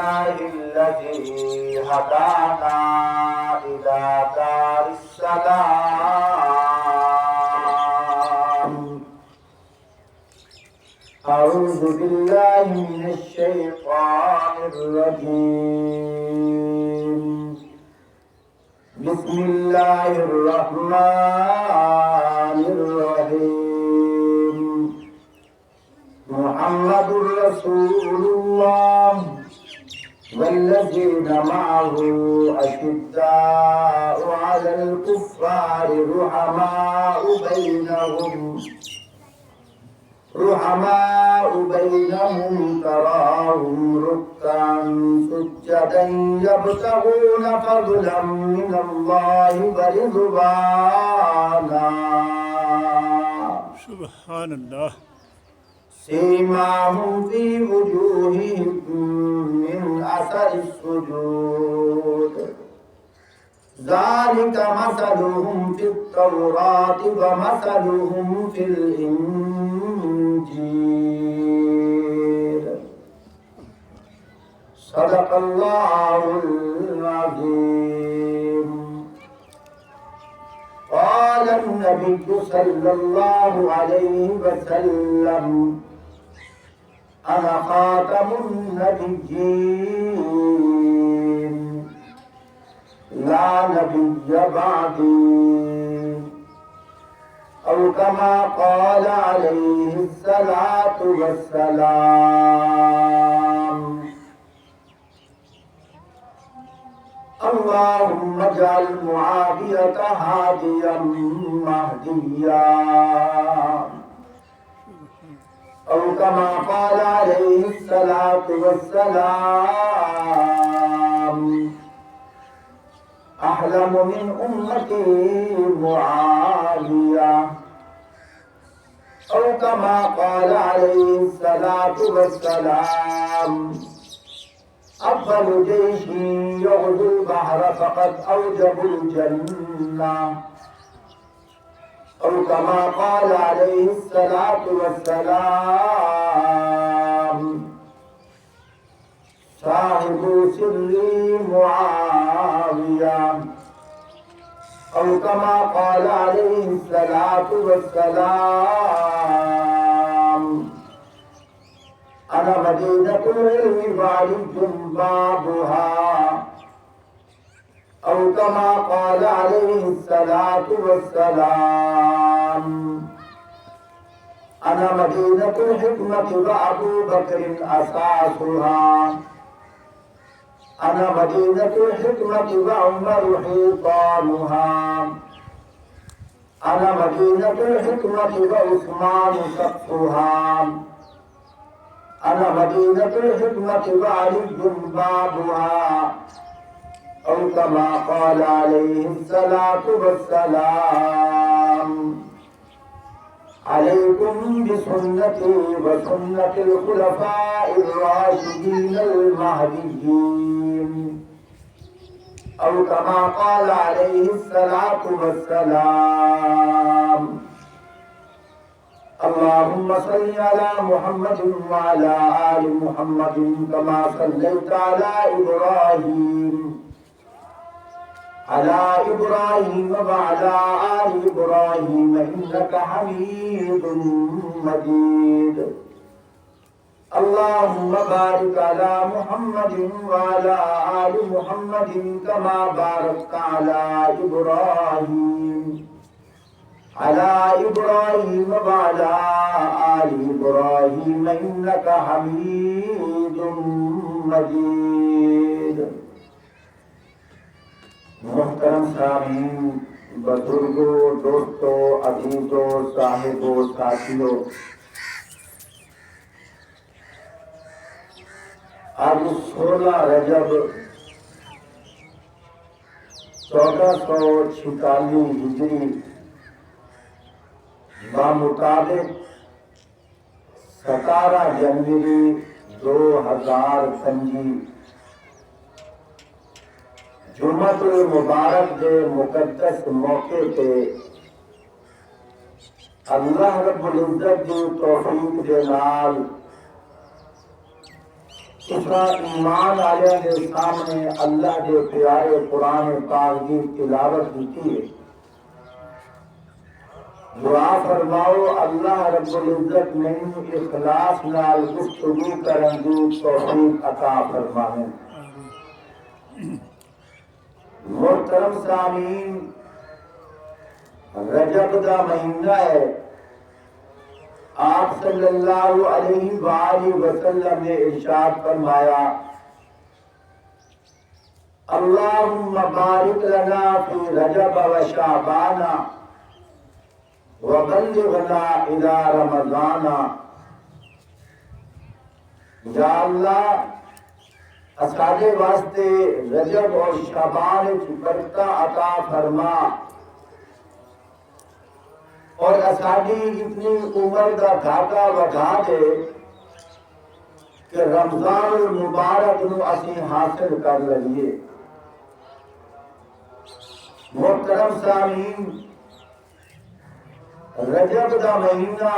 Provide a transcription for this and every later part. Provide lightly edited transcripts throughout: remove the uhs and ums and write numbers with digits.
لله الذي هدانا إلى دار السلام. أعوذ بالله من الشيطان الرجيم. بسم الله الرحمن الرحيم. محمد رسول الله والذين معه أشداء على الكفار رحماء بينهم تراهم ركعا سجدا يبتغون فضلا من الله ورضوانا. سبحان الله. سيماهم في وجوههم من أثر السجود ذلك مثلهم في التوراة ومثلهم في الإنجيل. صدق الله العظيم. قال النبي صلى الله عليه وسلم: أنا خاتم النبيين لا نبي بعدي، أو كما قال عليه الصلاة والسلام. اللهم اجعل معاوية هاديا مهديا، أو كما قال عليه الصلاة والسلام: أحلم من أمتي معاوية، أو كما قال عليه الصلاة والسلام: أفضل جيش يغزو البحر فقد أوجبوا الجنة، أو كما قال عليه الصلاة والسلام: صاحب سري معاوية، أو كما قال عليه الصلاة والسلام: أنا مدينة العلم وعلي بابها، أو كما قال عليه الصلاة والسلام: أنا مدينة الحكمة وأبو بكر أساسها، أنا مدينة الحكمة وعمر حيطانها، أنا مدينة الحكمة وعثمان سقفها، أنا مدينة الحكمة وعلي بابها، أو كما قال عليه الصلاة والسلام. عليكم بسنتي وسنة الخلفاء الراشدين المهديين، أو كما قال عليه الصلاة والسلام. اللهم صل على محمد وعلى آل محمد كما صليت على إبراهيم وعلى آل إبراهيم إنك حميد مجيد. اللهم بارك على محمد وعلى آل محمد كما باركت على إبراهيم وعلى آل إبراهيم إنك حميد مجيد. محترم سامعین، بزرگوں، دوستوں، عزیزوں، صاحبوں، ساتھیوں، آج 16 رجب 1446 ہجری بمطابق 17 جنوری 2025 جمعۃ المبارک دے مقدس موقع پہ اللہ رب العزت دی توفیق دے نال اس کا ایمان والے کے سامنے اللہ کے پیارے قرآن پاک کی تلاوت کی ہے۔ دعا فرماؤ اللہ رب العزت مینوں اخلاص نال گفتگو کرن دی توفیق عطا فرمائے۔ محترم سامعین، رجب کا مہینہ ہے۔ آپ صلی اللہ علیہ وآلہ وسلم نے ارشاد فرمایا، اللہم بارک لنا فی رجب و شعبان وبلغنا الی رمضان۔ یا اللہ اساڈے واسطے رجب اور شعبان کی برکت عطا فرما، اور اساڈی اتنی عمر کا گھاٹا وٹھا دے کہ رمضان المبارک نو اسی حاصل کر لئیے۔ محترم سامعین، رجب کا مہینہ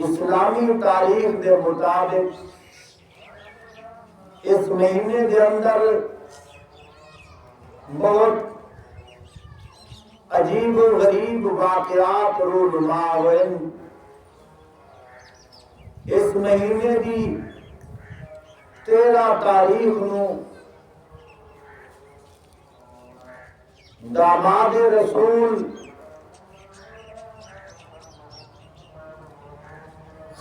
اسلامی تاریخ کے مطابق اس مہینے کے اندر بہت عجیب و غریب واقعات رونما ہوئے۔ اس مہینے کی 13 تاریخ نو داماد رسول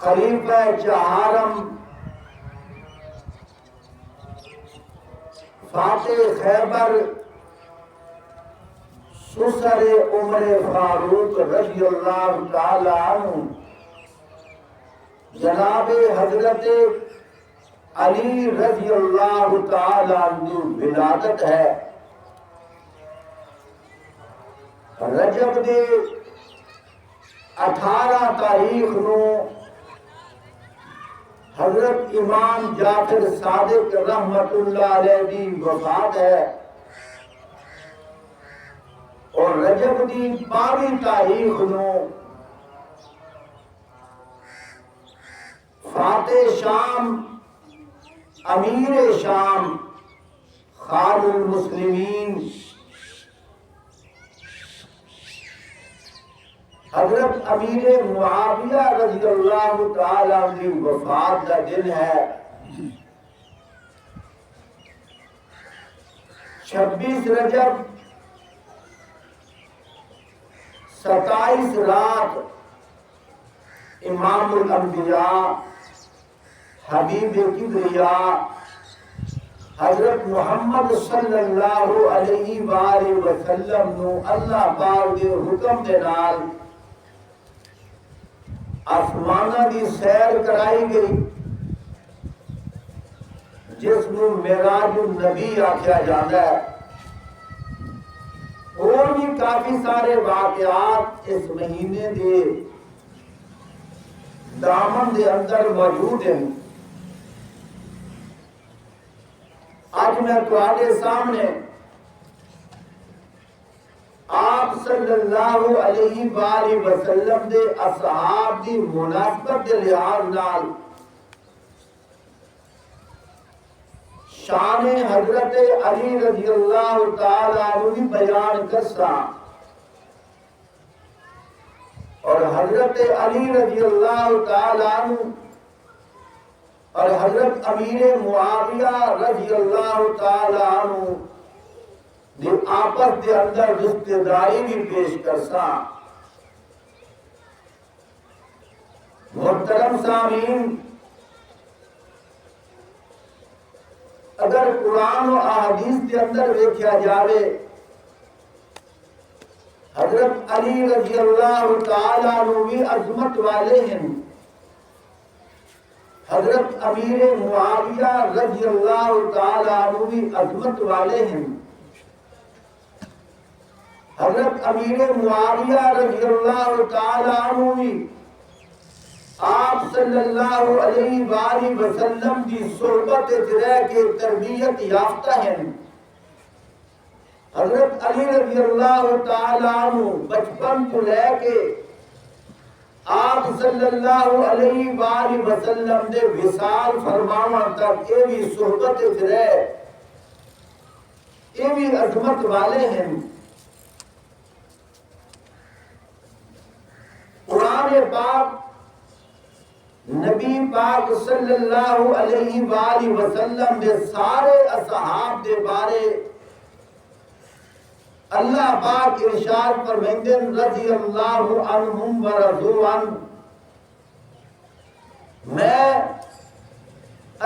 خلیفہ چہارم فاتح خیبر سسر عمر فاروق رضی اللہ تعالی عنہ جناب حضرت علی رضی اللہ تعالی عنہ ولادت ہے۔ رجب دے 18 تاریخ نو حضرت امام جعفر صادق رحمت اللہ علیہ دی وفات ہے، اور رجب دی 22 تاریخ نو فاتح شام امیر شام خان المسلمین حضرت امیر معاویہ رضی اللہ تعالیٰ کی وفات کا دن ہے۔ 26 رجب 27 رات امام الانبیاء حبیب کبریاء حضرت محمد صلی اللہ علیہ وآلہ وسلم نو اللہ پاک کے حکم دے نال آسمانہ دی سیر کرائی گئی، جس نو معراج النبی آکھیا جاتا ہے۔ اور بھی کافی سارے واقعات اس مہینے دے دامن دے اندر موجود ہیں۔ آج میں تمہارے سامنے آپ صلی اللہ علیہ وآلہ وسلم دے اصحاب دی مناسبت دے لحاظ نال شان حضرت علی رضی اللہ تعالیٰ عنہ بیان کرسا، اور حضرت علی رضی اللہ تعالیٰ عنہ اور حضرت امیر معاویہ رضی اللہ تعالیٰ عنہ دی آپس دے اندر رشتہ داری بھی پیش کرسا۔ محترم سامعین، اگر قرآن و احادیث کے اندر دیکھا جاوے، حضرت علی رضی اللہ تعالیٰ عنہ بھی عظمت والے ہیں، حضرت امیر معاویہ رضی اللہ تعالیٰ عنہ بھی عظمت والے ہیں۔ حضرت امیر معاویہ رضی اللہ تعالیٰ عنہ بھی آپ صلی اللہ علیہ وآلہ وسلم کی صحبت رہ کے تربیت یافتہ ہیں۔ حضرت علی رضی اللہ تعالیٰ عنہ بچپن کو لے کے آپ صلی اللہ علیہ وآلہ وسلم دے وصال فرماون تک یہ بھی صحبت وچ رہے، یہ بھی عظمت والے ہیں۔ قرآن پاک نبی پاک صلی اللہ علیہ وآلہ وسلم دے سارے اصحاب دے بارے اللہ پاک ارشاد فرمائندے رضی اللہ عنہم ورضوا عنہ، میں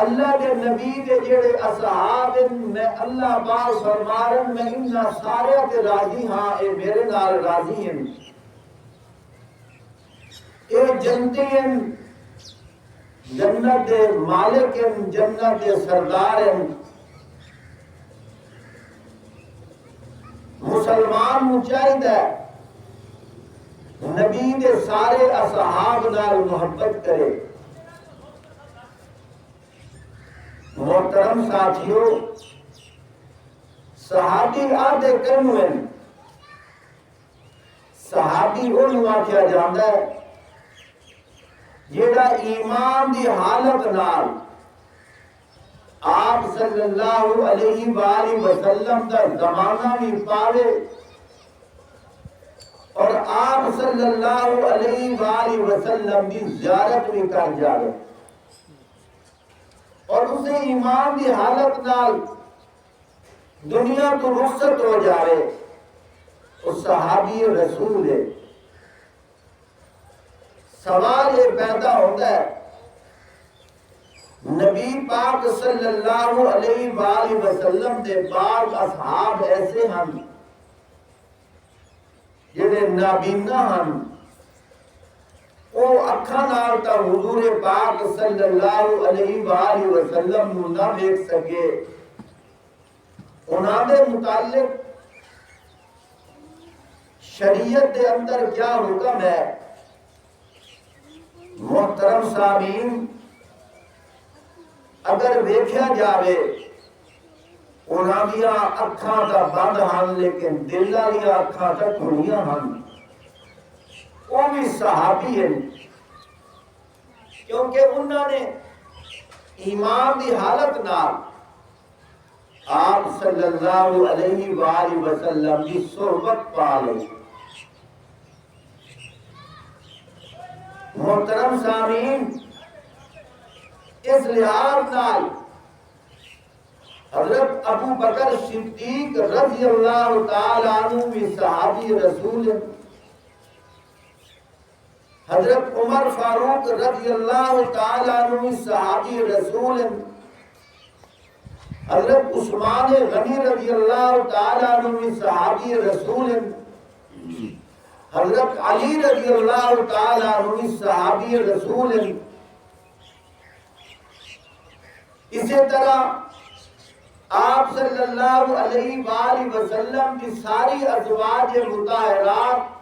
اللہ کے نبی کے جڑے اصحاب ہیں، میں اللہ پاک فرمارن میں انہاں سارے تے راضی ہاں، اے میرے نال راضی ہیں، اے جنتی ہیں، جنت دے مالک ہیں، جنت دے سردار ہیں۔ مسلمان نوں چاہیے نبی دے سارے اصحاب نال محبت کرے۔ محترم ساتھیو، صحابی آدھے کیوں ہیں؟ صحابی انہوں آکھیا جاندا ہے جیڑا ایمان دی حالت نال آپ صلی اللہ علیہ وآلہ وسلم دا زمانہ بھی پاوے اور آپ صلی اللہ علیہ وآلہ وسلم دی زیارت بھی کر جاوے اور اسے ایمان دی حالت نال دنیا تو رخصت ہو جاوے، اس صحابی رسول ہے۔ سوال یہ پیدا ہوتا ہے، نبی پاک صلی اللہ علیہ وآلہ وسلم دے بعض اصحاب ایسے ہیں جنہیں نابینا ہیں، وہ اکھاں نال تا حضور پاک صلی اللہ علیہ وآلہ وسلم نو نہ دیکھ سکے، انہاں دے متعلق شریعت دے اندر کیا حکم ہے؟ محترم سامعین، اگر ویکھیا جاوے انہاں دیاں اکھاں تا بند ہن لیکن دل والیاں اکھاں تا کھلیاں ہن، وہ بھی صحابی ہیں، کیونکہ انہوں نے ایمان دی حالت نال آپ صلی اللہ علیہ وآلہ وسلم کی صحبت پا لئی۔ محترم سامعین، اس لحاظ نال حضرت ابو بکر صدیق رضی اللہ تعالی عنہ بھی صحابی رسول ہیں، حضرت عمر فاروق رضی اللہ تعالی عنہ بھی صحابی رسول ہیں، حضرت عثمان غنی رضی اللہ تعالی عنہ بھی صحابی رسول ہیں، حضرت علی رضی اللہ تعالی عنہ بھی صحابی رسول ہیں۔ اسی طرح آپ صلی اللہ علیہ وآلہ وسلم کی ساری ازواج مطہرات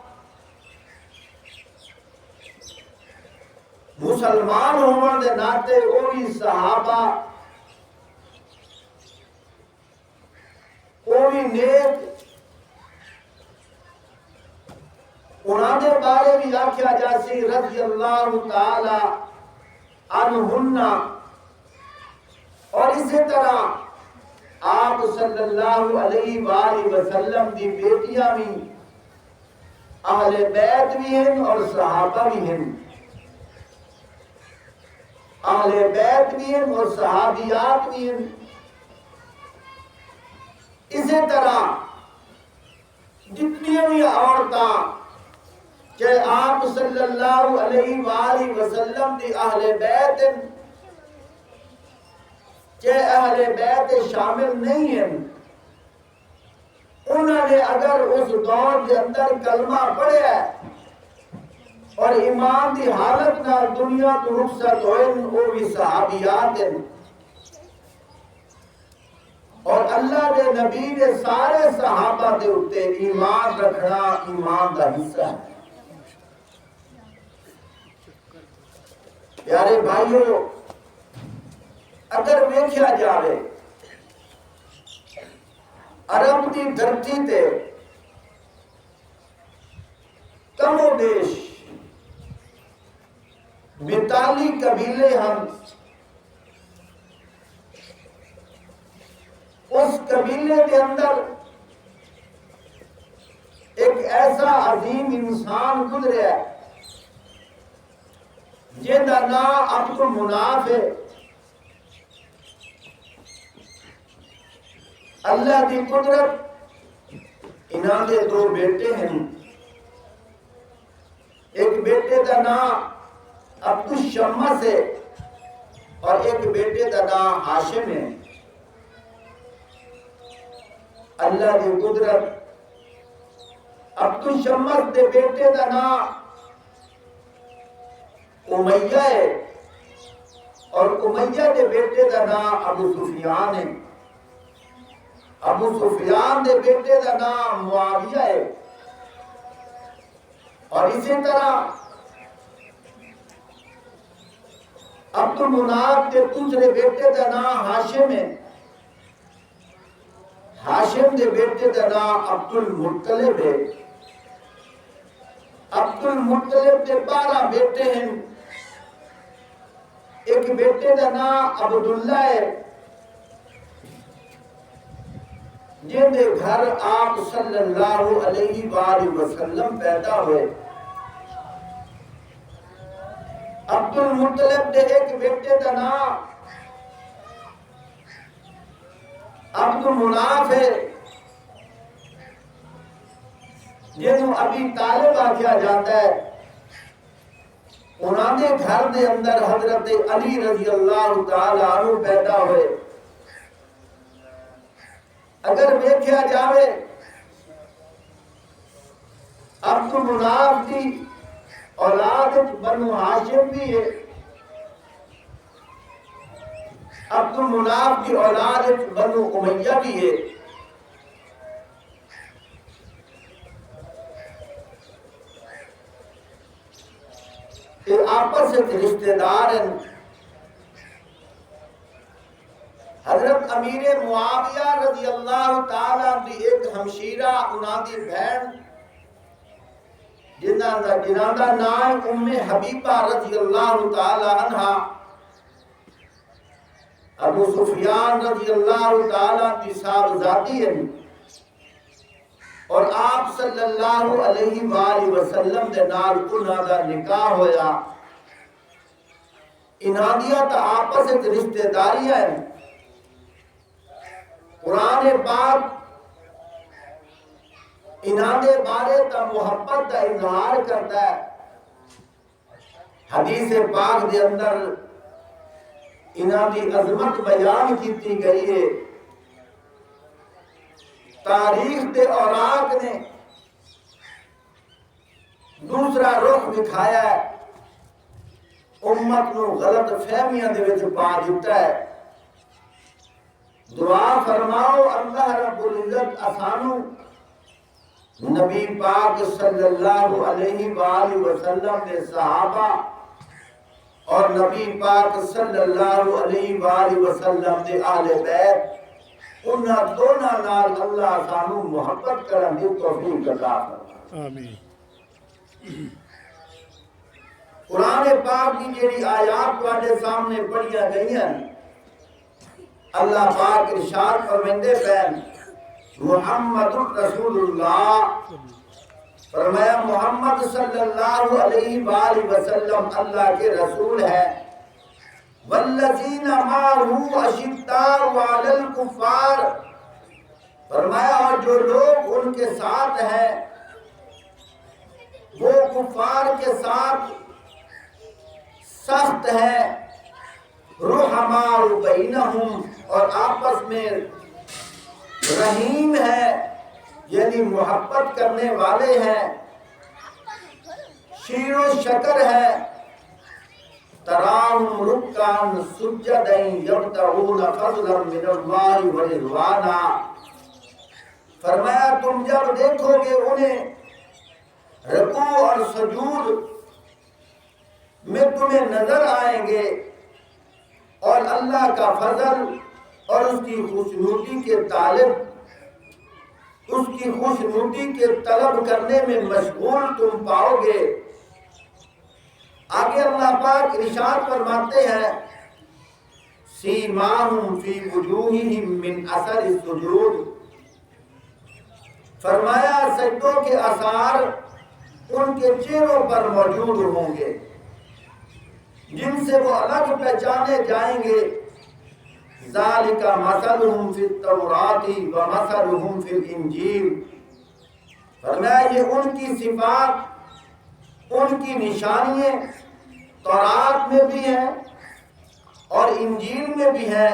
مسلمان ہونے دے ناطے وہی صحابہ، وہی نیک، انہاں دے بارے بھی آکھیا جاسی رضی اللہ تعالی عنہن، اور اسی طرح آپ صلی اللہ علیہ وآلہ وسلم دی بیٹیاں بھی اہل بیت بھی ہیں اور صحابہ بھی ہیں، اہل بیت بھی ہیں اور صحابیات بھی ہیں۔ اسی طرح جتنی بھی عورتاں چاہے آپ صلی اللہ علیہ وآلہ وسلم دی اہل بیت ہیں چاہے اہل بیت شامل نہیں ہیں، انہوں نے اگر اس دور کے اندر کلمہ پڑھا ہے اور ایمان دی حالت نہ دنیا تو رخصت ہوئے، وہ بھی صحابیات ہیں، اور اللہ دے نبی دے سارے صحابہ دے اتے ایمان رکھنا ایمان دا حصہ ہے۔ پیارے بھائیوں، اگر ویکھیا جاوے عرب دی دھرتی تے کم و بیش 42 قبیلے ہم، اس قبیلے کے اندر ایک ایسا عظیم انسان گزرا ہے جن کا نام عبد المناف ہے۔ اللہ کی قدرت، انہاں دے 2 بیٹے ہیں، ایک بیٹے کا نام عبد الشمس ہے اور ایک بیٹے کا نام ہاشم ہے۔ اللہ کی قدرت، عبد الشمس دے بیٹے کا نام امیہ ہے اور امیہ دے بیٹے کا نام ابو سفیان ہے۔ ابو سفیان دے بیٹے کا نام معاویہ ہے، اور اسی طرح عبد المناف کے دوسرے بیٹے کا نام ہاشم ہے۔ ہاشم دے بیٹے کا نام عبد المطلب ہے۔ عبد المطلب کے 12 بیٹے ہیں، ایک بیٹے کا نام عبداللہ ہے جن دے گھر آپ صلی اللہ علیہ وآلہ وسلم پیدا ہوئے۔ عبد المطلب دے ایک بیٹے کا نام عبد المناف ہے جنہوں ابی طالب آکھیا جاتا ہے۔ انہاں دے گھر دے اندر حضرت علی رضی اللہ تعالیٰ عنہ پیدا ہوئے۔ اگر دیکھا جاوے عبد المناف کی اولاد بنو ہاشم بھی ہے، عبد المناف کی اولاد بنو امیہ بھی ہے۔ یہ آپس سے رشتہ دار ہیں۔ حضرت امیر معاویہ رضی اللہ تعالیٰ کی ایک ہمشیرہ، انہاں دی بہن جنہاں دا نام ام حبیبہ رضی اللہ تعالیٰ عنہ، ابو سفیان رضی اللہ تعالیٰ کی صاحبزادی ہے، اور آپ صلی اللہ علیہ وآلہ وسلم دے نال انہاں دا نکاح ہویا۔ انہاں دیاں تا آپس وچ رشتہ داریاں ہیں۔ قرآن پاک انہاں دے بارے تا محبت کا اظہار کرتا ہے۔ حدیث پاک دے اندر انہاں دی عظمت بیان کیتی گئی ہے۔ تاریخ دے اوراق نے دوسرا رخ دکھایا ہے، امت نو غلط فہمیاں دے وچ پا دیتا ہے۔ دعا فرماؤ اللہ رب العزت اسانو نبی پاک صلی اللہ علیہ وآلہ وسلم دے صحابہ اور نبی پاک صلی اللہ علیہ وآلہ وسلم دے اہل بیت، انہاں دونوں نال اللہ سانو محبت کرن دی توفیق عطا فرمائے۔ آمین۔ قرآن پاک کی جڑی آیات تواڈے سامنے پڑھیاں گئی ہیں، اللہ پاک ارشاد فرماندے پئے محمد رسول اللہ، فرمایا محمد صلی اللہ علیہ وآلہ وسلم اللہ کے رسول ہے۔ والذین معہ اشداء علی الکفار، فرمایا اور جو لوگ ان کے ساتھ ہیں وہ کفار کے ساتھ سخت ہیں، رحماء بینہم، اور آپس میں رحیم ہے، یعنی محبت کرنے والے ہیں، شیر و شکر ہے۔ تراہم رکعا سجدا یبتغون فضلا من اللہ ورضوانا، فرمایا تم جب دیکھو گے انہیں رکوع اور سجود میں تمہیں نظر آئیں گے اور اللہ کا فضل اور اس کی خوشنودی کے طالب، اس کی خوشنودی کے طلب کرنے میں مشغول تم پاؤ گے۔ آگے اللہ پاک ارشاد فرماتے ہیں سیماہم فی وجوہہم من اثر السجود، فرمایا سجدوں کے آثار ان کے چہروں پر موجود ہوں گے جن سے وہ الگ پہچانے جائیں گے۔ ذالک مثلہم فی التوراۃ ومثلہم فی الانجیل، فرمایا یہ ان کی صفات، ان کی نشانیاں تورات میں بھی ہیں اور انجیل میں بھی ہے۔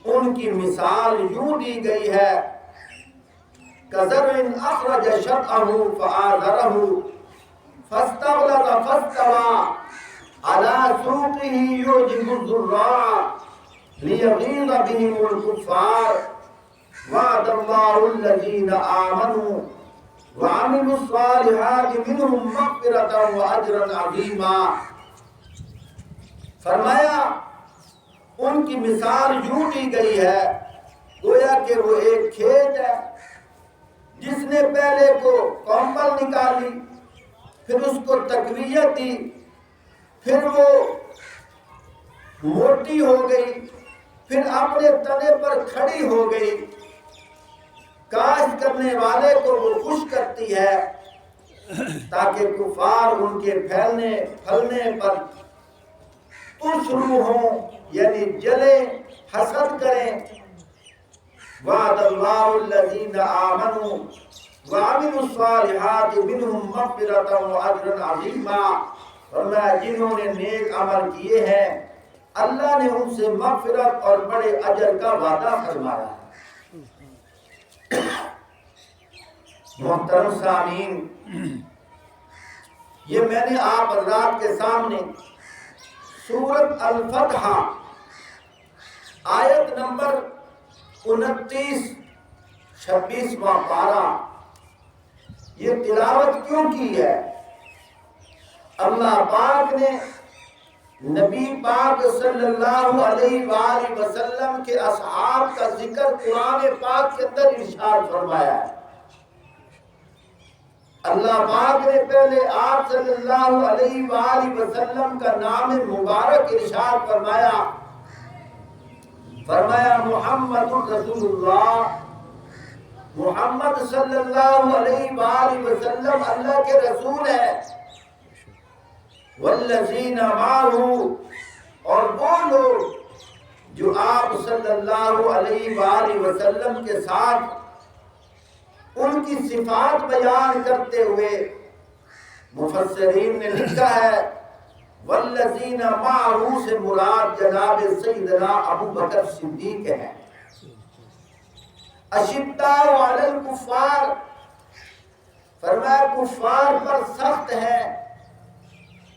ان کی مثال یوں دی گئی ہے كزرع أخرج شطأه فآزره فاستغلظ فاستوى على سوقه يعجب الزراع ليغيظ بهم الكفار وعد الله الذين آمنوا وعملوا الصالحات منهم مغفرة وأجرا عظيما۔ فرمایا ان کی مثال یوں دی گئی ہے گویا کہ وہ ایک کھیت ہے جس نے پہلے کو کومل نکالی، پھر اس کو تقویت دی، پھر وہ موٹی ہو گئی، پھر اپنے تنے پر کھڑی ہو گئی، کاشت کرنے والے کو وہ خوش کرتی ہے تاکہ کفار ان کے پھیلنے پھلنے پر تشرو ہوں، یعنی جلیں، حسد کریں۔ وعد اللہ الذین آمنوا وعملوا الصالحات منہم مغفرۃ واجرا عظیما، فرمایا جنہوں نے نیک عمل کیے ہیں اللہ نے ان سے مغفرت اور بڑے اجر کا وعدہ فرمایا ہے۔ محترم سامعین، یہ میں نے آپ حضرات کے سامنے سورۃ الفتح آیت نمبر 29 26واں پارہ یہ تلاوت کیوں کی ہے؟ اللہ پاک نے نبی پاک صلی اللہ علیہ وآلہ وسلم کے اصحاب کا ذکر قرآن پاک کے اندر ارشاد فرمایا ہے۔ اللہ پاک نے پہلے آپ صلی اللہ علیہ وآلہ وسلم کا نام مبارک ارشاد فرمایا، فرمایا محمد رسول اللہ، محمد صلی اللہ علیہ وآلہ وسلم اللہ کے رسول ہے۔ والذین معہ، اور وہ لوگ جو آپ صلی اللہ علیہ وآلہ وسلم کے ساتھ ان کی صفات بیان کرتے ہوئے مفسرین نے لکھا ہے والذین معہ سے مراد جناب سیدنا ابو بکر صدیق ہے۔ اشداء علی الکفار، فرمایا کفار پر سخت ہے،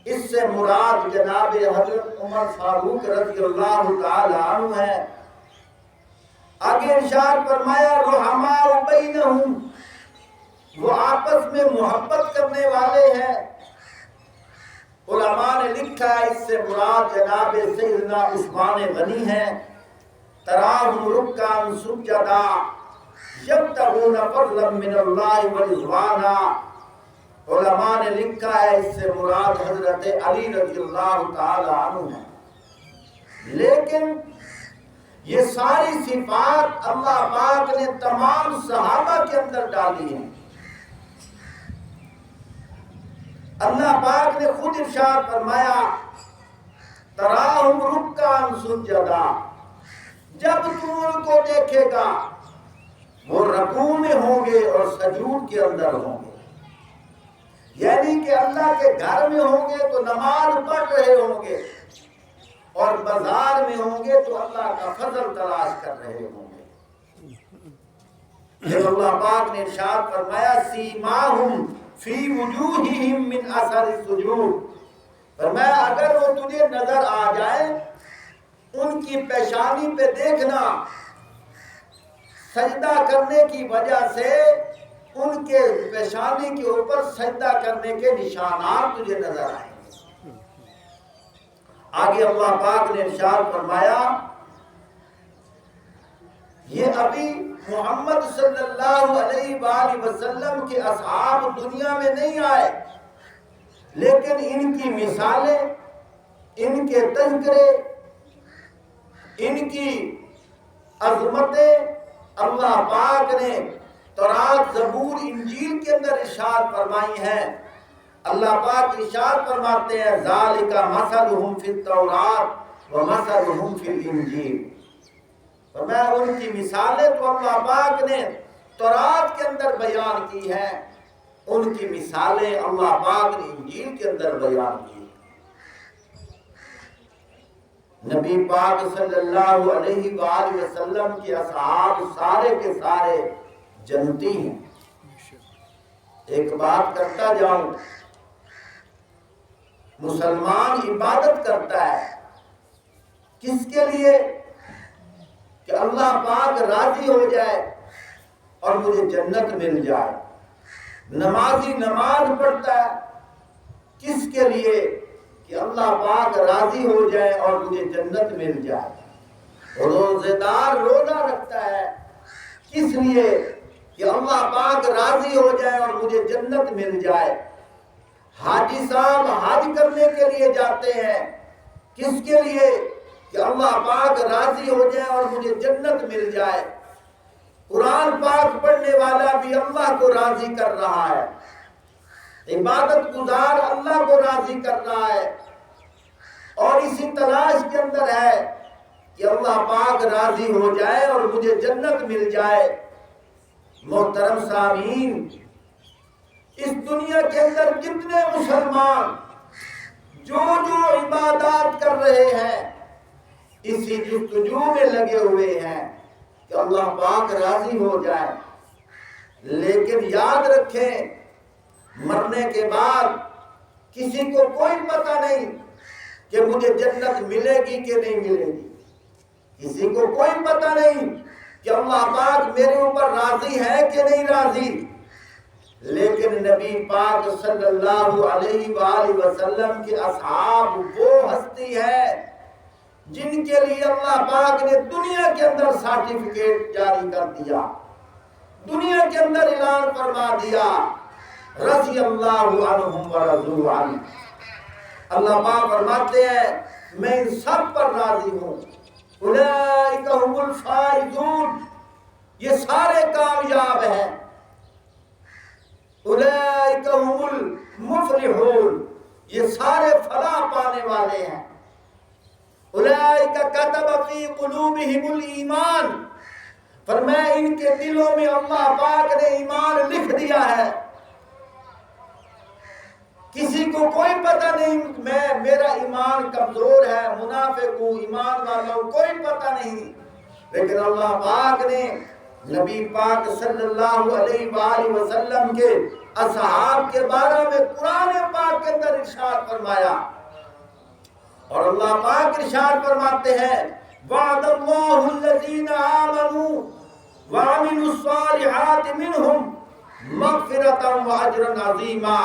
اس سے مراد جناب حضرت عمر فاروق رضی اللہ تعالی عنہ ہے۔ آگے ارشاد فرمایا رحماء بینہم، وہ آپس میں محبت کرنے والے ہیں۔ علماء نے لکھا ہے اس سے مراد جناب سیدنا عثمان غنی ہیں۔ تراہم رکعا سجدا یبتغون فضلا من اللہ ورضوانا، علماء نے لکھا ہے اس سے مراد حضرت علی رضی اللہ تعالی عنہ ہے۔ لیکن یہ ساری صفات اللہ پاک نے تمام صحابہ کے اندر ڈالی ہیں۔ اللہ پاک نے خود ارشاد فرمایا تراہم رکعا سجدا، جب تم ان کو دیکھے گا وہ رکوع میں ہوں گے اور سجود کے اندر ہوں گے، یعنی کہ اللہ کے گھر میں ہوں گے تو نماز پڑھ رہے ہوں گے اور بازار میں ہوں گے تو اللہ کا فضل تلاش کر رہے ہوں گے۔ جب اللہ پاک نے ارشاد فرمایا سیماہم فی وجوہہم من اثر السجود، فرمایا اگر وہ تجھے نظر آ جائے ان کی پیشانی پہ دیکھنا، سجدہ کرنے کی وجہ سے ان کے پیشانی کے اوپر سجدہ کرنے کے نشانات تجھے نظر آئیں گے۔ آگے اللہ پاک نے ارشاد فرمایا یہ ابھی محمد صلی اللہ علیہ وآلہ وسلم کے اصحاب دنیا میں نہیں آئے، لیکن ان کی مثالیں، ان کے تذکرے، ان کی عظمتیں اللہ پاک نے تورات، زبور، انجیل کے اندر ارشاد فرمائی ہیں۔ اللہ پاک ارشاد فرماتے ہیں ذالک مثلہم فی التوراۃ ومثلہم فی الانجیل۔ فرمایا ان کی مثالیں تو اللہ پاک نے تورات کے اندر بیان کی ہیں، ان کی مثالیں اللہ پاک نے انجیل کے اندر بیان کی۔ نبی پاک صلی اللہ علیہ وآلہ وسلم کے اصحاب سارے کے سارے جنتی ہیں۔ ایک بات کرتا جاؤں، مسلمان عبادت کرتا ہے کس کے لیے؟ کہ اللہ پاک راضی ہو جائے اور مجھے جنت مل جائے۔ نمازی نماز پڑھتا ہے کس کے لیے؟ کہ اللہ پاک راضی ہو جائے اور مجھے جنت مل جائے۔ روزہ دار روزہ رکھتا ہے کس لیے؟ کہ اللہ پاک راضی ہو جائے اور مجھے جنت مل جائے۔ حاجی صاحب حج کرنے کے لیے جاتے ہیں کس کے لیے؟ کہ اللہ پاک راضی ہو جائے اور مجھے جنت مل جائے۔ قرآن پاک پڑھنے والا بھی اللہ کو راضی کر رہا ہے، عبادت گزار اللہ کو راضی کر رہا ہے، اور اسی تلاش کے اندر ہے کہ اللہ پاک راضی ہو جائے اور مجھے جنت مل جائے۔ محترم سامعین، اس دنیا کے اندر کتنے مسلمان جو عبادات کر رہے ہیں اسی جستجو میں لگے ہوئے ہیں کہ اللہ پاک راضی ہو جائے، لیکن یاد رکھیں مرنے کے بعد کسی کو کوئی پتہ نہیں کہ مجھے جنت ملے گی کہ نہیں ملے گی، کسی کو کوئی پتہ نہیں کہ اللہ پاک میرے اوپر راضی ہے کہ نہیں راضی۔ لیکن نبی پاک صلی اللہ علیہ وآلہ وسلم کے اصحاب وہ ہستی ہے جن کے لیے اللہ پاک نے دنیا کے اندر سرٹیفکیٹ جاری کر دیا، دنیا کے اندر اعلان فرما دیا رضی اللہ عنہم ورضوا عنہ۔ اللہ پاک فرماتے ہیں میں ان سب پر راضی ہوں، اولئک هم الفائزون، یہ سارے کامیاب ہیں، اولئک هم المفلحون، یہ سارے فلاح پانے والے ہیں، اولئک کتب فی قلوبہم الایمان، فرمایا ان کے دلوں میں اللہ پاک نے ایمان لکھ دیا ہے۔ کسی کو کوئی پتہ نہیں میرا ایمان کمزور ہے، منافق ہوں، ایمان والا ہوں، کوئی پتہ نہیں، لیکن اللہ پاک نے نبی پاک صلی اللہ علیہ وآلہ وسلم کے اصحاب کے بارے میں قرآن پاک کے اندر ارشاد فرمایا، اور اللہ پاک ارشاد فرماتے ہیں وعد اللہ الذین آمنوا وعملوا الصالحات منہم مغفرۃ واجرا عظیما۔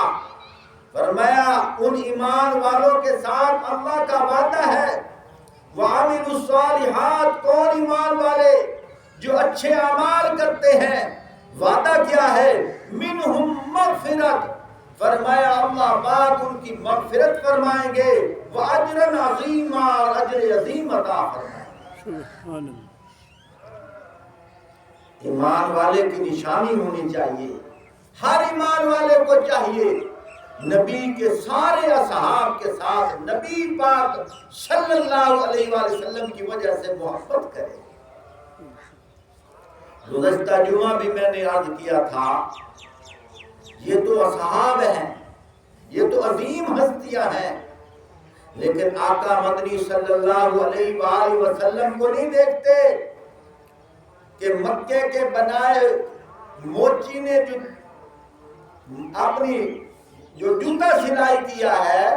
فرمایا ان ایمان والوں کے ساتھ اللہ کا وعدہ ہے، وعملوا الصالحات، کون ایمان والے؟ جو اچھے اعمال کرتے ہیں، وعدہ کیا ہے؟ منہم مغفرت، فرمایا اللہ پاک ان کی مغفرت فرمائیں گے، واجرا عظیما، اور اجر عظیم عطا فرمائیں گے۔ ایمان والے کی نشانی ہونی چاہیے، ہر ایمان والے کو چاہیے نبی کے سارے اصحاب کے ساتھ نبی پاک صلی اللہ علیہ وآلہ وسلم کی وجہ سے محبت کرے۔ گزشتہ جمعہ بھی میں نے عرض کیا تھا یہ تو اصحاب ہیں، یہ تو عظیم ہستیاں ہیں، لیکن آقا مدنی صلی اللہ علیہ وآلہ وسلم کو نہیں دیکھتے کہ مکے کے بنائے موچی نے جو اپنی جوتا سلائی کیا ہے،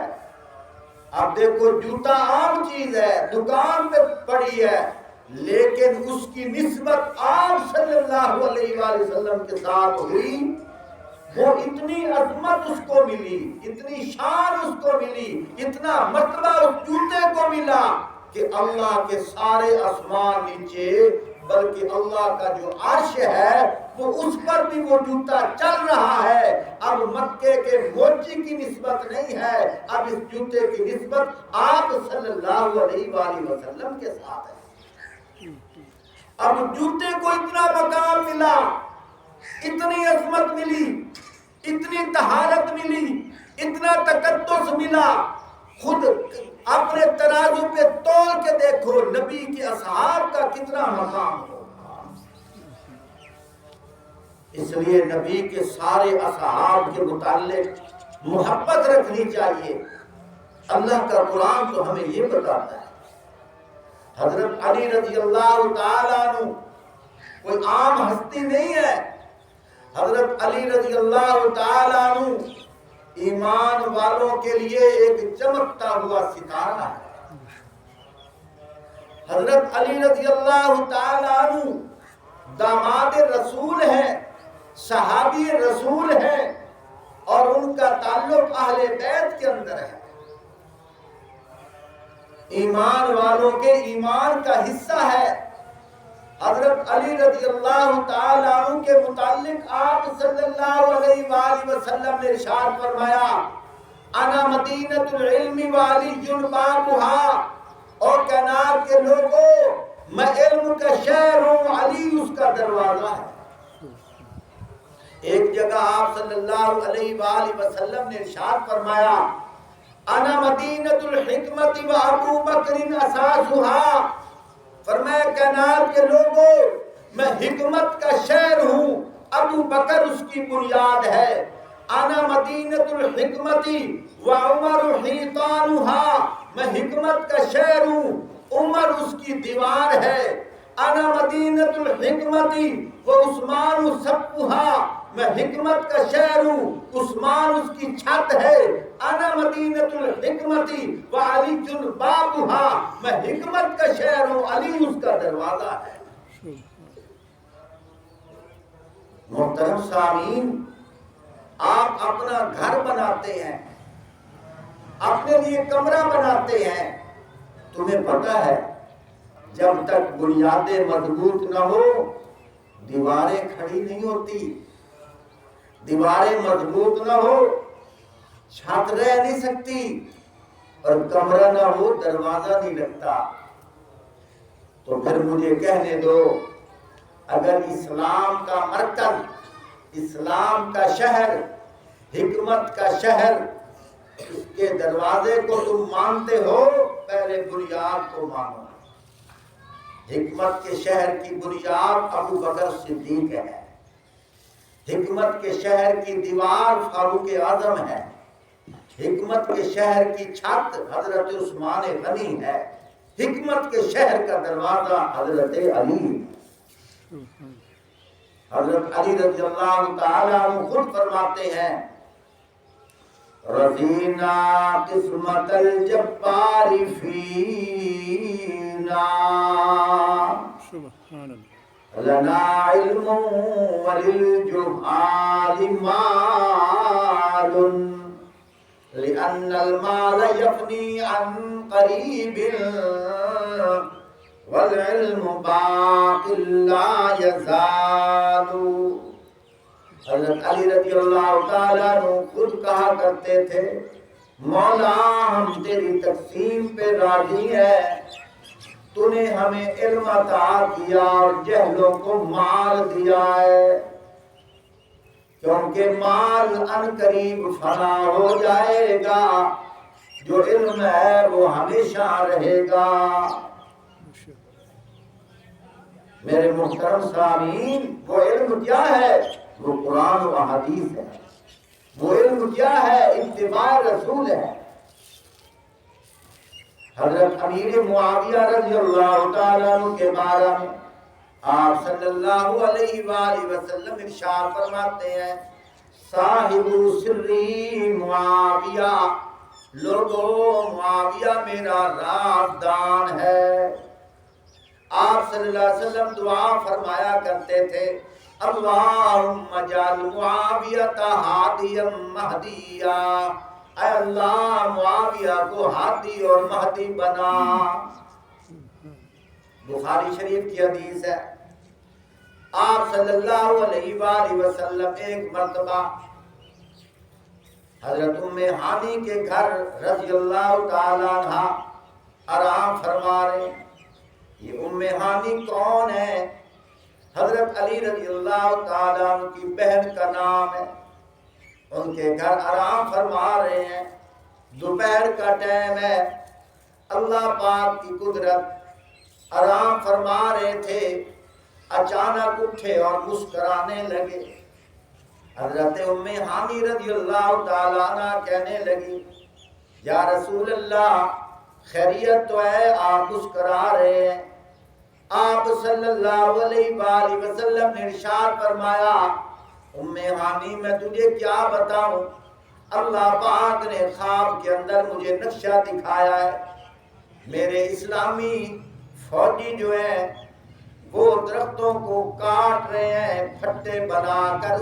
اب دیکھو جوتا عام چیز ہے، دکان پہ پڑی ہے، لیکن اس کی نسبت آپ صلی اللہ علیہ وآلہ وسلم کے ساتھ ہوئی، وہ اتنی عظمت اس کو ملی، اتنی شان اس کو ملی، اتنا مرتبہ اس جوتے کو ملا کہ اللہ کے سارے آسمان نیچے بلکہ اللہ کا جو عرش ہے وہ اس پر بھی وہ جوتا چل رہا ہے. اب مکے کے موچی کی نسبت نہیں ہے، اب اس جوتے کی نسبت آپ صلی اللہ علیہ وآلہ وسلم کے ساتھ ہے. اب جوتے کو اتنا مقام ملا، اتنی عظمت ملی، اتنی طہارت ملی، اتنا تقدس ملا. خود اپنے ترازو پہ تول کے دیکھو نبی کے اصحاب کا کتنا مقام ہوگا. اس لیے نبی کے سارے اصحاب کے متعلق محبت رکھنی چاہیے. اللہ کا قرآن تو ہمیں یہ بتاتا ہے. حضرت علی رضی اللہ تعالیٰ عنہ کوئی عام ہستی نہیں ہے. حضرت علی رضی اللہ تعالیٰ عنہ ایمان والوں کے لیے ایک چمکتا ہوا ستارہ ہے. حضرت علی رضی اللہ تعالیٰ عنہ داماد رسول ہیں، صحابی رسول ہیں، اور ان کا تعلق اہل بیت کے اندر ہے. ایمان والوں کے ایمان کا حصہ ہے. حضرت علی رضی اللہ تعالیٰ عنہ کے متعلق آپ صلی اللہ علیہ وآلہ وسلم نے ارشاد فرمایا انا مدینۃ العلم وعلی بابھا، اور کائنات کے لوگوں میں علم کا شہر ہوں، علی اس کا دروازہ ہے. ایک جگہ آپ صلی اللہ علیہ وآلہ وسلم نے ارشاد فرمایا انا مدینۃ الحکمت وابو بکر اساسها، فرمایا کائنات کے لوگوں میں حکمت کا شہر ہوں، ابو بکر اس کی بنیاد ہے. انا مدینۃ الحکمت وعمر حیطانها، میں حکمت کا شہر ہوں، عمر اس کی دیوار ہے. انا مدینۃ الحکمت وعثمان سقفها، میں حکمت کا شہر ہوں، عثمان اس کی چھت ہے. انا مدینۃ الحکمت وعلی بابھا، میں حکمت کا شہر ہوں، علی اس کا دروازہ ہے. محترم سامعین، آپ اپنا گھر بناتے ہیں، اپنے لیے کمرہ بناتے ہیں، تمہیں پتہ ہے جب تک بنیادیں مضبوط نہ ہو دیواریں کھڑی نہیں ہوتی. دیواریں مضبوط نہ ہو چھت رہ نہیں سکتی، اور کمرہ نہ ہو دروازہ نہیں لگتا. تو پھر مجھے کہنے دو، اگر اسلام کا مرکز، اسلام کا شہر، حکمت کا شہر، اس کے دروازے کو تم مانتے ہو، پہلے بنیاد کو مانو. حکمت کے شہر کی بنیاد ابو بکر صدیق ہے. حکمت کے شہر کی دیوار فاروق اعظم ہے. حکمت کے شہر کی چھت حضرت عثمان غنی ہے. حکمت کے شہر کا دروازہ حضرت علی. حضرت علی رضی اللہ تعالیٰ عنہ خود فرماتے ہیں رضینا قسمت الجبار فینا سبحان اللہ لنا علم وللجہال مال لأن المال يفني عن قريب والعلم باق لا يزال. حضرت علی رضی اللہ تعالیٰ عنہ خود کہا کرتے تھے مولا ہم تیری تقسیم پہ راضی ہے، تو نے ہمیں علم عطا کیا اور جہلوں کو مال دیا ہے، کیونکہ مال ان قریب فنا ہو جائے گا، جو علم ہے وہ ہمیشہ رہے گا. میرے محترم سامعین، وہ علم کیا ہے؟ وہ قرآن و حدیث ہے. وہ علم کیا ہے؟ اتباع رسول ہے. حضرت امیر معاویہ رضی اللہ تعالیٰ عنہ کے بارے میں آپ صلی اللہ علیہ وآلہ وسلم ارشاد فرماتے ہیں صاحب سری معاویہ، لوگوں معاویہ میرا رازدان ہے. آپ صلی اللہ علیہ وسلم دعا فرمایا کرتے تھے اللہم اجعل معاویہ ہادیا مہدیا، اے اللہ معاویہ کو ہادی اور مہدی بنا. بخاری شریف کی حدیث ہے، آپ صلی اللہ علیہ وآلہ وسلم ایک مرتبہ حضرت ام ہانی کے گھر رضی اللہ تعالی عنہ آرام فرما رہے ہیں۔ یہ ام ہانی کون ہے؟ حضرت علی رضی اللہ تعالیٰ عنہ کی بہن کا نام ہے۔ ان کے گھر آرام فرما رہے ہیں، دوپہر کا ٹائم ہے، اللہ پاک کی قدرت، آرام فرما رہے تھے، اچانک اٹھے اور مسکرانے لگے۔ حضرت ام ہانی رضی اللہ تعالیٰ عنہ کہنے لگی، یا رسول اللہ خیریت تو ہے، آپ مسکرا رہے ہیں؟ آپ صلی اللہ علیہ وآلہ وسلم نے ارشاد فرمایا، ام ہانی میں تجھے کیا بتاؤں، اللہ پاک نے خواب کے اندر مجھے نقشہ دکھایا ہے، میرے اسلامی فوجی جو ہیں وہ درختوں کو کاٹ رہے ہیں، پھٹے بنا کر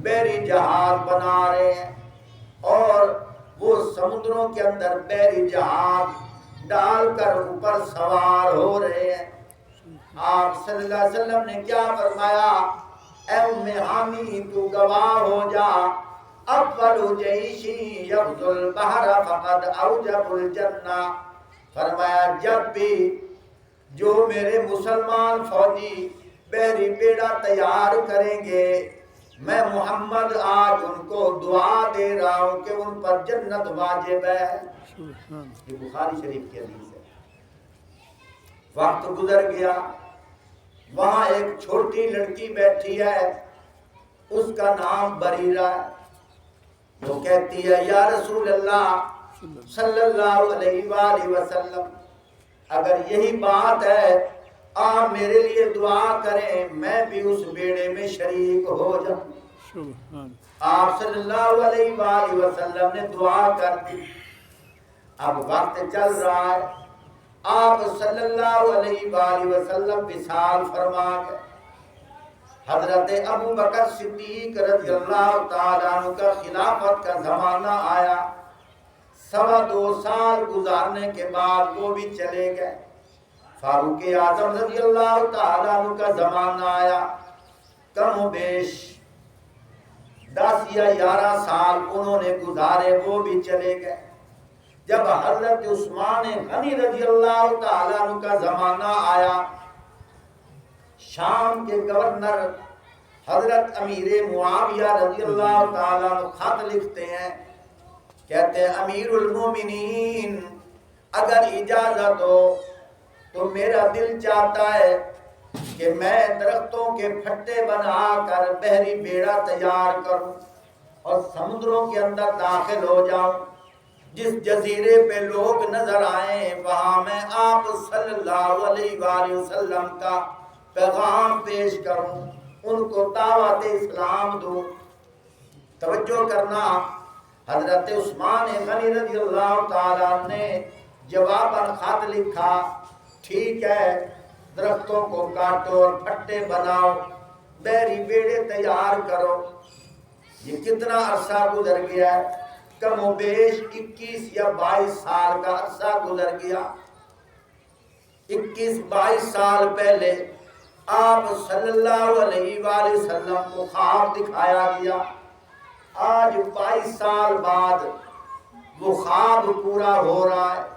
بحری جہاز بنا رہے ہیں، اور وہ سمندروں کے اندر بحری جہاز ڈال کر اوپر سوار ہو رہے ہیں۔ آپ صلی اللہ علیہ وسلم نے کیا فرمایا، اے ام ہانی تو گواہ ہو جا، اول جیشی یغزو البحر فقد اوجب الجنہ۔ فرمایا جب بھی جو میرے مسلمان فوجی بحری بیڑا تیار کریں گے، میں محمد آج ان کو دعا دے رہا ہوں کہ ان پر جنت واجب ہے۔ یہ بخاری شریف کی حدیث ہے۔ وقت گزر گیا، وہاں ایک چھوٹی لڑکی بیٹھی ہے، اس کا نام بریرہ ہے۔ وہ کہتی ہے، یا رسول اللہ صلی اللہ علیہ وآلہ وسلم، اگر یہی بات ہے آپ میرے لیے دعا کریں، میں بھی اس بیڑے میں شریک ہو جاؤں۔ آپ صلی اللہ علیہ وآلہ وسلم نے دعا کر دی۔ اب وقت چل رہا ہے، آپ صلی اللہ علیہ وآلہ وسلم وصال فرما گئے۔ حضرت ابو بکر صدیق رضی اللہ تعالیٰ عنہ کا خلافت کا زمانہ آیا، 2.25 سال گزارنے کے بعد وہ بھی چلے گئے۔ فاروق اعظم رضی اللہ تعالیٰ عنہ کا زمانہ آیا، کم و بیش 10 یا 11 سال انہوں نے گزارے، وہ بھی چلے گئے۔ جب حضرت عثمان غنی رضی اللہ تعالیٰ عنہ کا زمانہ آیا، شام کے گورنر حضرت امیر معاویہ رضی اللہ تعالیٰ عنہ خط لکھتے ہیں، کہتے ہیں امیر المومنین اگر اجازت ہو تو میرا دل چاہتا ہے کہ میں درختوں کے پھٹے بنا کر بحری بیڑا تیار کروں اور سمندروں کے اندر داخل ہو جاؤں، جس جزیرے پہ لوگ نظر آئیں وہاں میں آپ صلی اللہ علیہ وآلہ وسلم کا پیغام پیش کروں، ان کو دعوت اسلام دوں۔ توجہ کرنا، حضرت عثمان غنی رضی اللہ تعالیٰ نے جواباً خط لکھا، ٹھیک ہے درختوں کو کاٹو اور پھٹے بناؤ، بحری بیڑے تیار کرو۔ یہ کتنا عرصہ گزر گیا ہے، کم و بیش 21 یا 22 سال کا عرصہ گزر گیا۔ 21-22 سال پہلے آپ صلی اللہ علیہ وآلہ وسلم کو خواب دکھایا گیا، آج 22 سال بعد وہ خواب پورا ہو رہا ہے۔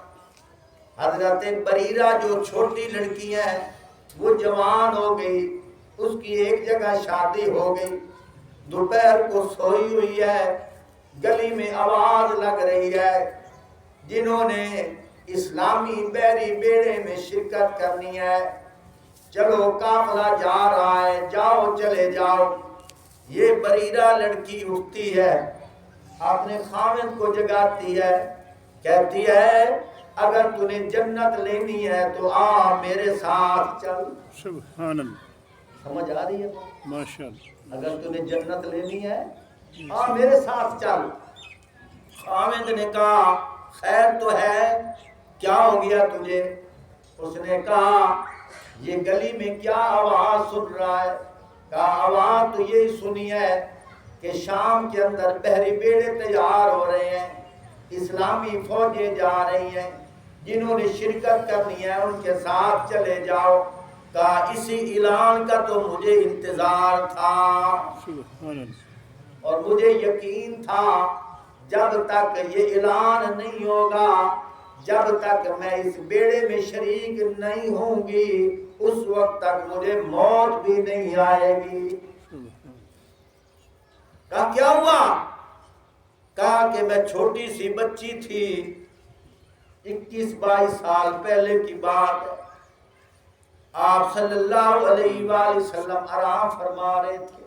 حضرت بریرہ جو چھوٹی لڑکی ہے وہ جوان ہو گئی، اس کی ایک جگہ شادی ہو گئی، دوپہر کو سوئی ہوئی ہے، گلی میں آواز لگ رہی ہے، جنہوں نے اسلامی بحری بیڑے میں شرکت کرنی ہے، چلو قافلہ جا رہا ہے، جاؤ چلے جاؤ۔ یہ بریرہ لڑکی اٹھتی ہے، اپنے خاوند کو جگاتی ہے، کہتی ہے اگر تُنے جنت لینی ہے تو آ میرے ساتھ چل۔ سبحان اللہ، سمجھ آ رہی ہے؟ ماشاءاللہ، اگر تُنے جنت لینی ہے آ میرے ساتھ چل۔ خاوند نے کہا خیر تو ہے، کیا ہو گیا تجھے؟ اس نے کہا یہ گلی میں کیا آواز سن رہا ہے؟ کہا آواز تو یہ سنی ہے کہ شام کے اندر بحری بیڑے تیار ہو رہے ہیں، اسلامی فوجیں جا رہی ہیں، جنہوں نے شرکت کرنی ہے ان کے ساتھ چلے جاؤ۔ کہا اسی اعلان کا تو مجھے انتظار تھا سبحان اللہ اور مجھے یقین تھا جب تک یہ اعلان نہیں ہوگا، جب تک میں اس بیڑے میں شریک نہیں ہوں گی، اس وقت تک مجھے موت بھی نہیں آئے گی۔ کہا کیا ہوا؟ کہا کہ میں چھوٹی سی بچی تھی، 21-22 سال پہلے کی بات ہے، آپ صلی اللہ علیہ وآلہ وسلم آرام فرما رہے تھے۔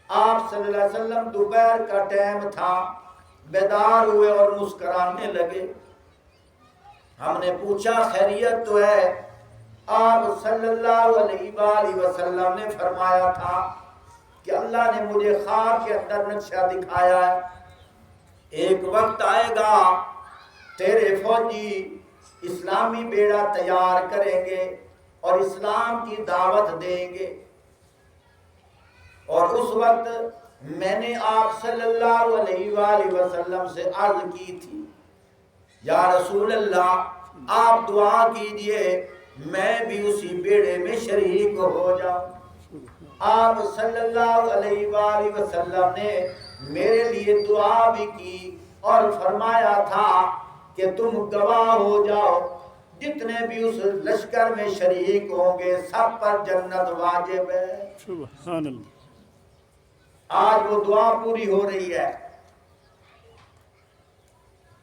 آپ صلی اللہ علیہ وسلم دوپہر کا ٹائم تھا، بیدار ہوئے اور مسکرانے لگے۔ ہم نے پوچھا خیریت تو ہے؟ آپ صلی اللہ علیہ وآلہ وسلم نے فرمایا تھا کہ اللہ نے مجھے خواب کے اندر نقشہ دکھایا ہے، ایک وقت آئے گا تیرے فوجی اسلامی بیڑا تیار کریں گے اور اسلام کی دعوت دیں گے، اور اس وقت میں نے آپ صلی اللہ علیہ وآلہ وسلم سے عرض کی تھی یا رسول اللہ آپ دعا کیجئے میں بھی اسی بیڑے میں شریک ہو جاؤں۔ آپ صلی اللہ علیہ وآلہ وسلم نے میرے لیے دعا بھی کی اور فرمایا تھا کہ تم گواہ ہو جاؤ جتنے بھی اس لشکر میں شریک ہوں گے سب پر جنت واجب ہے۔ سبحان اللہ آج وہ دعا پوری ہو رہی ہے۔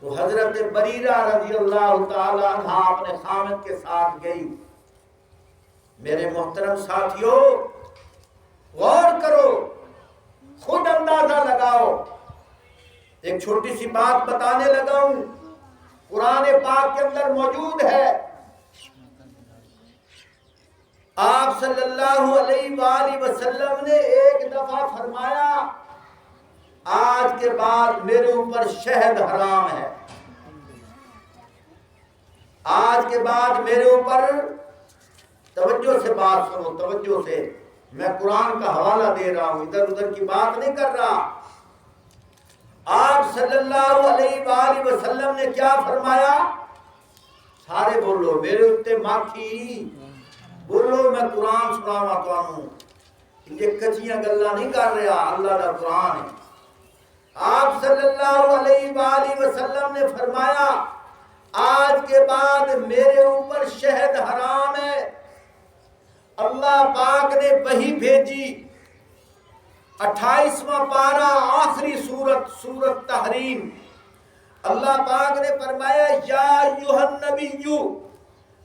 تو حضرت بریرہ رضی اللہ تعالیٰ عنہ اپنے خامد کے ساتھ گئی۔ میرے محترم ساتھیوں غور کرو، خود اندازہ لگاؤ۔ ایک چھوٹی سی بات بتانے لگا ہوں، قرآن پاک کے اندر موجود ہے۔ آپ صلی اللہ علیہ وآلہ وسلم نے ایک دفعہ فرمایا آج کے بعد میرے اوپر شہد حرام ہے، آج کے بعد میرے اوپر، توجہ سے بات سنو، توجہ سے، میں قرآن کا حوالہ دے رہا ہوں، ادھر ادھر کی بات نہیں کر رہا۔ آپ صلی اللہ علیہ وآلہ وسلم نے کیا فرمایا؟ سارے بولو میرے اتنے ماکھی، بولو میں قرآن سناوا تانوں، یہ کچیاں گلاں نہیں کر رہا، اللہ کا قرآن ہے۔ آپ صلی اللہ علیہ وآلہ وسلم نے فرمایا آج کے بعد میرے اوپر شہد حرام ہے۔ اللہ پاک نے وحی بھیجی، 28واں پارہ آخری سورت تحریم، اللہ پاک نے فرمایا یا ایھا النبی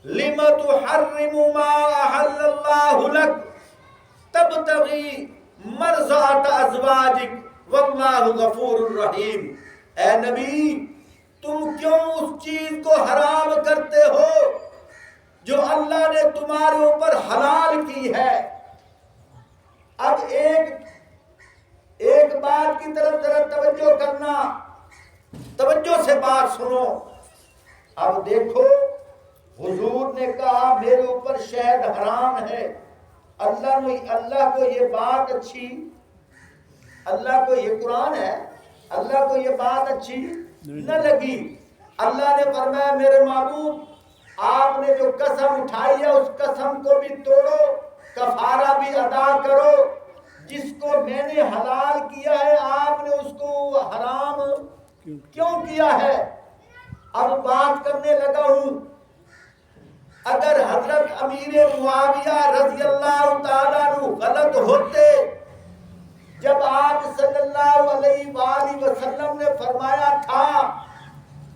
لم تحرم ما احل اللہ لک تبتغی مرضات ازواجک واللہ غفور الرحیم۔ اے نبی تم کیوں اس چیز کو حرام کرتے ہو جو اللہ نے تمہارے اوپر حلال کی ہے؟ اب ایک بات کی طرف ذرا توجہ کرنا، توجہ سے بات سنو۔ اب دیکھو حضور نے کہا میرے اوپر شہد حرام ہے، اللہ کو یہ بات اچھی، اللہ کو یہ قرآن ہے، اللہ کو یہ بات اچھی نہ لگی۔ اللہ نے فرمایا میرے محبوب آپ نے جو قسم اٹھائی ہے اس قسم کو بھی توڑو، کفارہ بھی ادا کرو۔ جس کو میں نے حلال کیا ہے آپ نے اس کو حرام کیوں کیا ہے؟ اب بات کرنے لگا ہوں، اگر حضرت امیر معاویہ رضی اللہ تعالیٰ عنہ غلط ہوتے، جب آپ صلی اللہ علیہ وآلہ وسلم نے فرمایا تھا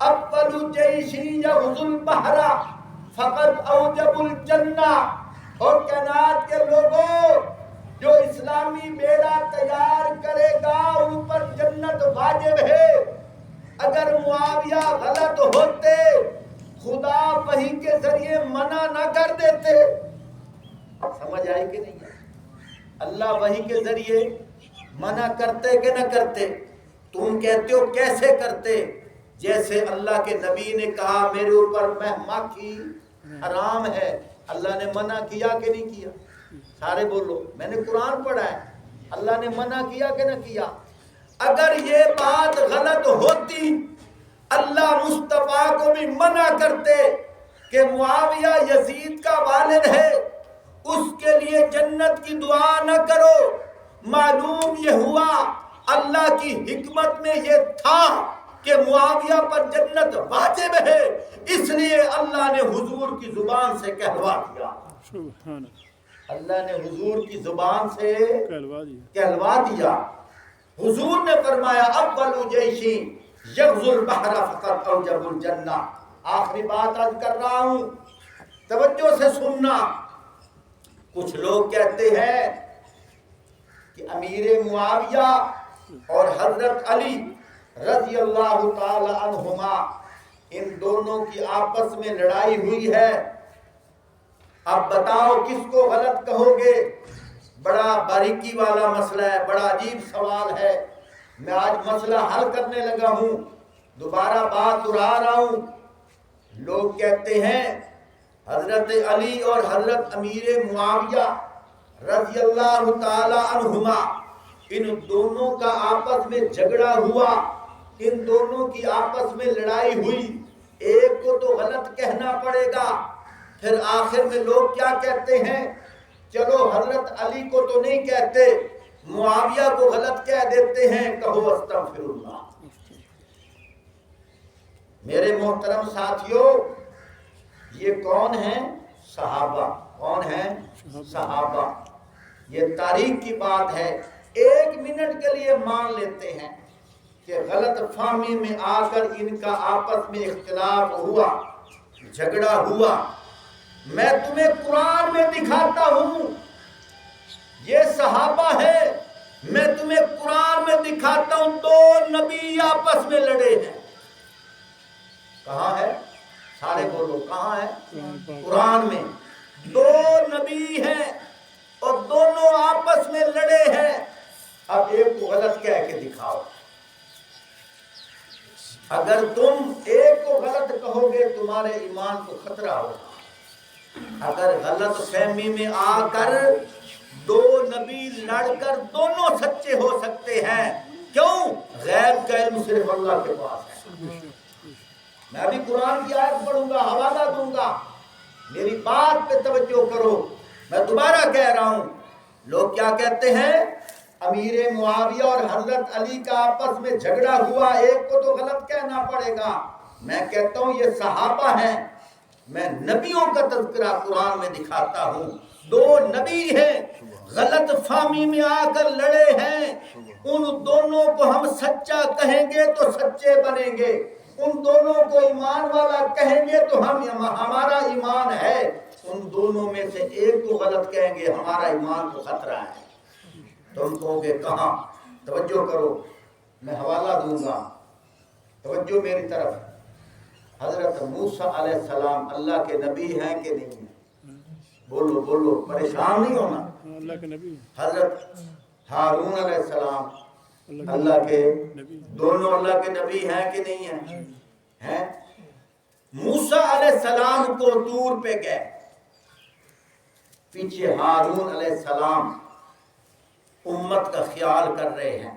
اول جیشی یغزو البحر فقد اوجب الجنہ، اور کائنات کے لوگوں جو اسلامی بیڑا تیار کرے گا ان پر جنت واجب ہے۔ اگر معاویہ غلط ہوتے خدا وحی کے ذریعے منع نہ کر دیتے۔ سمجھ آئی کہ نہیں؟ اللہ وحی کے ذریعے منع کرتے کہ نہ کرتے؟ تم کہتے ہو کیسے کرتے؟ جیسے اللہ کے نبی نے کہا میرے اوپر ماکھی حرام ہے، اللہ نے منع کیا کہ نہیں کیا؟ سارے بولو میں نے قرآن پڑھا ہے، اللہ نے منع کیا کہ نہ کیا؟ اگر یہ بات غلط ہوتی اللہ مصطفیٰ کو بھی منع کرتے کہ معاویہ یزید کا والد ہے، اس کے لیے جنت کی دعا نہ کرو۔ معلوم یہ ہوا اللہ کی حکمت میں یہ تھا کہ معاویہ پر جنت واجب ہے، اس لیے اللہ نے حضور کی زبان سے کہلوا دیا۔ سبحان اللہ نے حضور کی زبان سے کہلوا دیا۔ کہلوا دیا۔ حضور نے فرمایا اول جیشی یغزو البحر فقط اوجب الجنہ۔ آخری بات آج کر رہا ہوں، توجہ سے سننا۔ کچھ لوگ کہتے ہیں کہ امیر معاویہ اور حضرت علی رضی اللہ تعالی عنہما، ان دونوں کی آپس میں لڑائی ہوئی ہے۔ اب بتاؤ کس کو غلط کہو گے؟ بڑا باریکی والا مسئلہ ہے، بڑا عجیب سوال ہے۔ میں آج مسئلہ حل کرنے لگا ہوں، دوبارہ بات دہرا رہا ہوں۔ لوگ کہتے ہیں حضرت علی اور حضرت امیر معاویہ رضی اللہ تعالی عنہما، ان دونوں کا آپس میں جھگڑا ہوا، ان دونوں کی آپس میں لڑائی ہوئی، ایک کو تو غلط کہنا پڑے گا۔ پھر آخر میں لوگ کیا کہتے ہیں؟ چلو حضرت علی کو تو نہیں کہتے، معاویہ کو غلط کہہ دیتے ہیں، کہو استغفر اللہ۔ میرے محترم ساتھیوں، یہ کون ہیں؟ صحابہ۔ کون ہیں؟ صحابہ۔ یہ تاریخ کی بات ہے۔ ایک منٹ کے لیے مان لیتے ہیں کہ غلط فہمی میں آ کر ان کا آپس میں اختلاف ہوا، جھگڑا ہوا۔ میں تمہیں قرآن میں دکھاتا ہوں، یہ صحابہ ہے۔ میں تمہیں قرآن میں دکھاتا ہوں، دو نبی آپس میں لڑے ہیں۔ کہاں ہے؟ سارے بولو، کہاں ہے؟ قرآن میں۔ دو نبی ہیں اور دونوں آپس میں لڑے ہیں۔ اب ایک کو غلط کہہ کے دکھاؤ۔ اگر تم ایک کو غلط کہو گے تمہارے ایمان کو خطرہ ہوگا۔ اگر غلط فہمی میں آ کر دو نبی لڑ کر دونوں سچے ہو سکتے ہیں، کیوں؟ غیب کا علم صرف اللہ کے پاس ہے۔ میں ابھی قرآن کی آیت پڑھوں گا، حوالہ دوں گا، میری بات پہ توجہ کرو۔ میں دوبارہ کہہ رہا ہوں، لوگ کیا کہتے ہیں؟ امیر معاویہ اور حضرت علی کا آپس میں جھگڑا ہوا، ایک کو تو غلط کہنا پڑے گا۔ میں کہتا ہوں یہ صحابہ ہیں، میں نبیوں کا تذکرہ قرآن میں دکھاتا ہوں۔ دو نبی ہیں، غلط فہمی میں آ کر لڑے ہیں، ان دونوں کو ہم سچا کہیں گے تو سچے بنیں گے، ان دونوں کو ایمان والا کہیں گے تو ہمارا ایمان ہے، ان دونوں میں سے ایک کو غلط کہیں گے ہمارا ایمان کو خطرہ ہے۔ تم کہو گے کہاں؟ توجہ کرو، میں حوالہ دوں گا، توجہ میری طرف۔ حضرت موسیٰ علیہ السلام اللہ کے نبی ہیں کہ نہیں ہیں؟ بولو بولو، پریشان نہیں ہونا۔ اللہ کے نبی۔ حضرت ہارون علیہ السلام اللہ کے دونوں اللہ کے نبی ہیں کہ نہیں ہیں؟ موسیٰ علیہ السلام کو طور پہ گئے، پیچھے ہارون علیہ السلام امت کا خیال کر رہے ہیں۔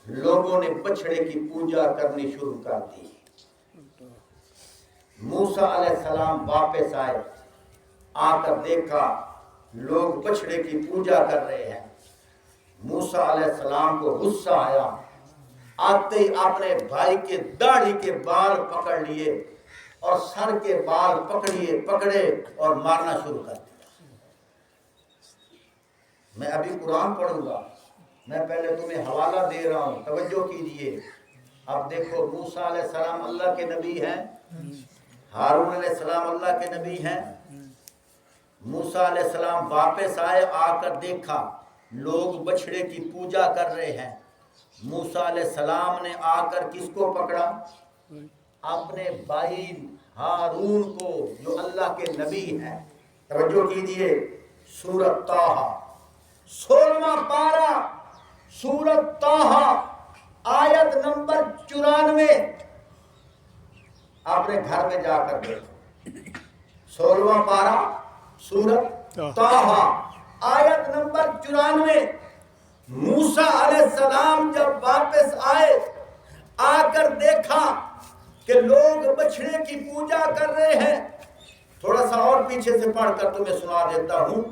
لوگوں نے بچھڑے کی پوجا کرنی شروع کر دی۔ موسیٰ علیہ السلام واپس آئے، آ کر دیکھا لوگ بچھڑے کی پوجا کر رہے ہیں۔ موسیٰ علیہ السلام کو غصہ آیا، آتے ہی اپنے بھائی کے داڑھی کے بال پکڑ لیے اور سر کے بال پکڑے اور مارنا شروع کر دیا۔ میں ابھی قرآن پڑھوں گا، میں پہلے تمہیں حوالہ دے رہا ہوں، توجہ کیجئے۔ اب دیکھو موسیٰ علیہ السلام اللہ کے نبی ہیں، ہارون علیہ السلام اللہ کے نبی ہیں۔ موسیٰ علیہ السلام واپس آئے، آ کر دیکھا لوگ بچھڑے کی پوجا کر رہے ہیں۔ موسیٰ علیہ السلام نے آ کر کس کو پکڑا؟ اپنے بھائی ہارون کو، جو اللہ کے نبی ہیں۔ توجہ کیجئے، سورۃ طٰہٰ 16واں پارہ، سورۃ طٰہٰ آیت نمبر 94۔ اپنے گھر میں جا کر دیکھو، 16واں پارہ سورۃ طٰہٰ آیت نمبر 94۔ موسیٰ علیہ السلام جب واپس آئے، آ کر دیکھا کہ لوگ بچھڑے کی پوجا کر رہے ہیں. تھوڑا سا اور پیچھے سے پڑھ کر تمہیں سنا دیتا ہوں.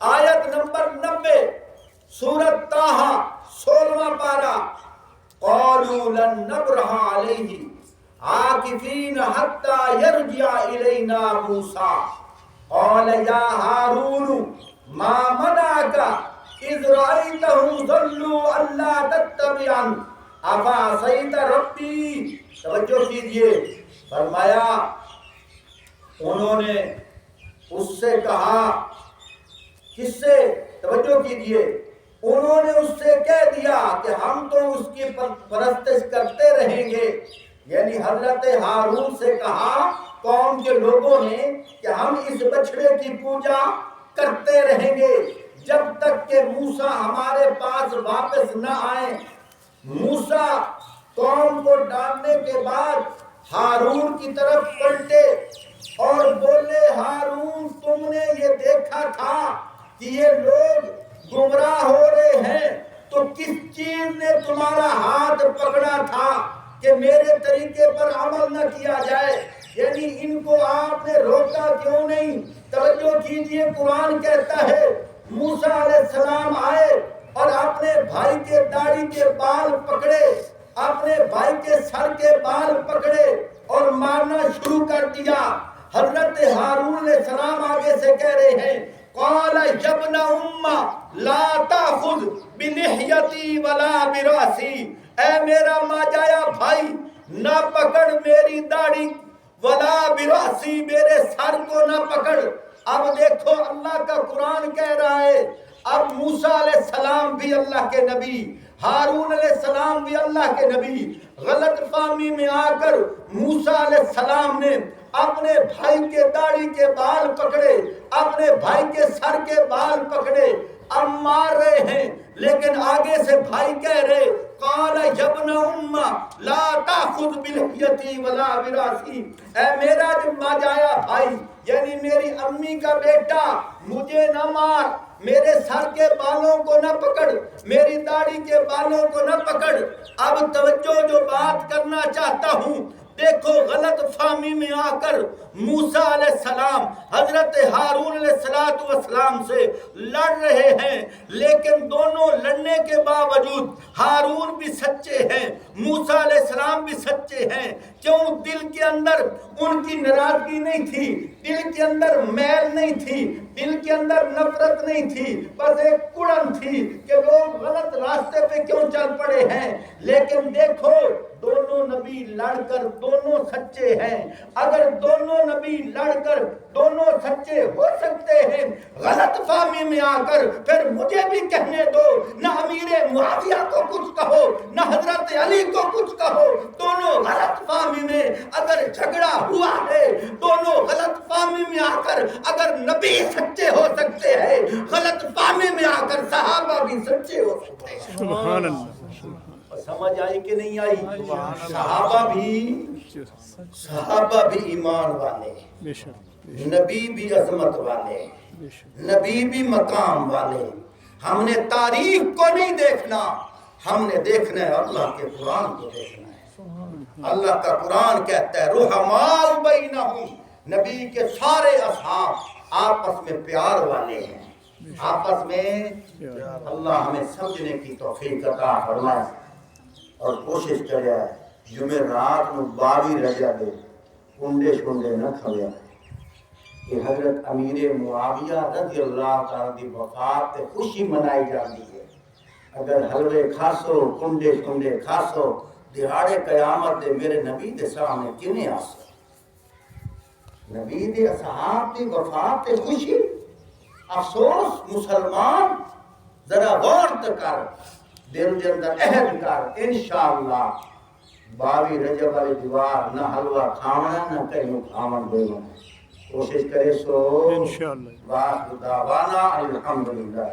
آیت نمبر 90 سورۃ طٰہٰ 16واں پارہ. قالوا لن نبرح علیہ عاکفین حتی یرجع الینا موسیٰ قال یا ہارون ما منعک اذ رأیتہم ضلوا الا تتبعن افعصیت ربی. توجہ کیجئے. فرمایا انہوں نے اس سے کہا. کس سے؟ توجہ کیجئے. انہوں نے اس سے کہہ دیا کہ ہم تو اس کی پرستش کرتے رہیں گے. یعنی حضرت ہارون سے کہا قوم کے لوگوں نے کہ ہم اس بچھڑے کی پوجا کرتے رہیں گے جب تک کہ موسیٰ ہمارے پاس واپس نہ آئیں. موسیٰ قوم کو ڈالنے کے بعد ہارون کی طرف پلٹے اور بولے ہارون تم نے یہ دیکھا تھا کہ یہ لوگ گمراہ ہو رہے ہیں تو کس چیز نے تمہارا ہاتھ پکڑا تھا کہ میرے طریقے پر عمل نہ کیا جائے. یعنی ان کو آپ نے روکا کیوں نہیں؟ توجہ کیجئے. قرآن کہتا ہے موسیٰ علیہ السلام آئے اور اپنے بھائی کے داڑھی کے بال پکڑے, اپنے بھائی کے سر کے بال پکڑے اور مارنا شروع کر دیا. حضرت ہارون علیہ السلام آگے سے کہہ رہے ہیں قال یا ابن ام لا تاخذ بلحیتی ولا براسی. اے میرا ماجایا بھائی نہ پکڑ میری داڑھی ولا براسی, میرے سر کو نہ پکڑ. اب دیکھو اللہ کا قرآن کہہ رہا ہے اب موسیٰ علیہ السلام بھی اللہ کے نبی, ہارون علیہ السلام بھی اللہ کے نبی. غلط فہمی میں آ کر موسیٰ علیہ السلام نے اپنے بھائی کے داڑھی کے بال پکڑے, اپنے بھائی کے سر کے بال پکڑے. اب مار رہے ہیں لیکن آگے سے بھائی کہہ رہے قال یا ابن ام لا تاخذ بلحیتی ولا براسی. اے میرا ماجایا بھائی یعنی میری امی کا بیٹا مجھے نہ مار, میرے سر کے بالوں کو نہ پکڑ, میری داڑھی کے بالوں کو نہ پکڑ. اب توجہ جو بات کرنا چاہتا ہوں دیکھو غلط فہمی میں آ کر موسیٰ علیہ السلام حضرت ہارون علیہ السلام سے لڑ رہے ہیں, لیکن دونوں لڑنے کے باوجود ہارون بھی سچے ہیں, موسیٰ علیہ السلام بھی سچے ہیں. کیوں؟ دل کے اندر ان کی ناراضگی نہیں تھی, دل کے اندر میل نہیں تھی, دل کے اندر نفرت نہیں تھی, بس ایک کڑن تھی کہ لوگ غلط راستے پہ کیوں چل پڑے ہیں. لیکن دیکھو دونوں نبی لڑ کر دونوں سچے ہیں. اگر دونوں نبی لڑ کر دونوں سچے ہو سکتے ہیں, غلط فہمی میں آ کر پھر مجھے بھی کہنے دو. نہ امیر معاویہ کو کچھ کہو نہ حضرت علی کو کچھ کہو, دونوں غلط فہمی میں اگر جھگڑا ہوا ہے, دونوں غلط فہمی میں آ کر اگر نبی سچے ہو سکتے ہیں, غلط فہمی میں آ کر صحابہ بھی سچے ہو سکتے ہیں. سبحان اللہ. سمجھ آئی کہ نہیں آئی؟ صحابہ بھی ایمان والے, نبی بھی عظمت والے, نبی بھی مقام والے. ہم نے تاریخ کو نہیں دیکھنا, ہم نے دیکھنا ہے اللہ کے قرآن کو دیکھنا ہے. اللہ کا قرآن کہتا ہے رحماء بینہم, نبی کے سارے اصحاب آپس میں پیار والے ہیں, آپس میں. اللہ ہمیں سمجھنے کی توفیق عطا فرمائے اور کوشش کرے جمعرات نو 22 رجا دے کنڈے شکنڈے نہ کھویا کہ حضرت امیر معاویہ رضی اللہ تعالیٰ دی وفات تے خوشی منائی جاتی ہے. اگر حلوے کھاسو کنڈے شکنڈے کھاسو دہاڑے قیامت دے میرے نبی دے سامنے کنے آسو؟ نبی دے اصحاب دی وفات تے خوشی. افسوس مسلمان ذرا غور کر, دل کے اندر عہد کر, انشاءاللہ 22 رجب والی دیوار نہ حلوہ کھاونا نہ کہیں کھاون دینا. کوشش کرے سو انشاءاللہ. واخر دعوانا الحمدللہ.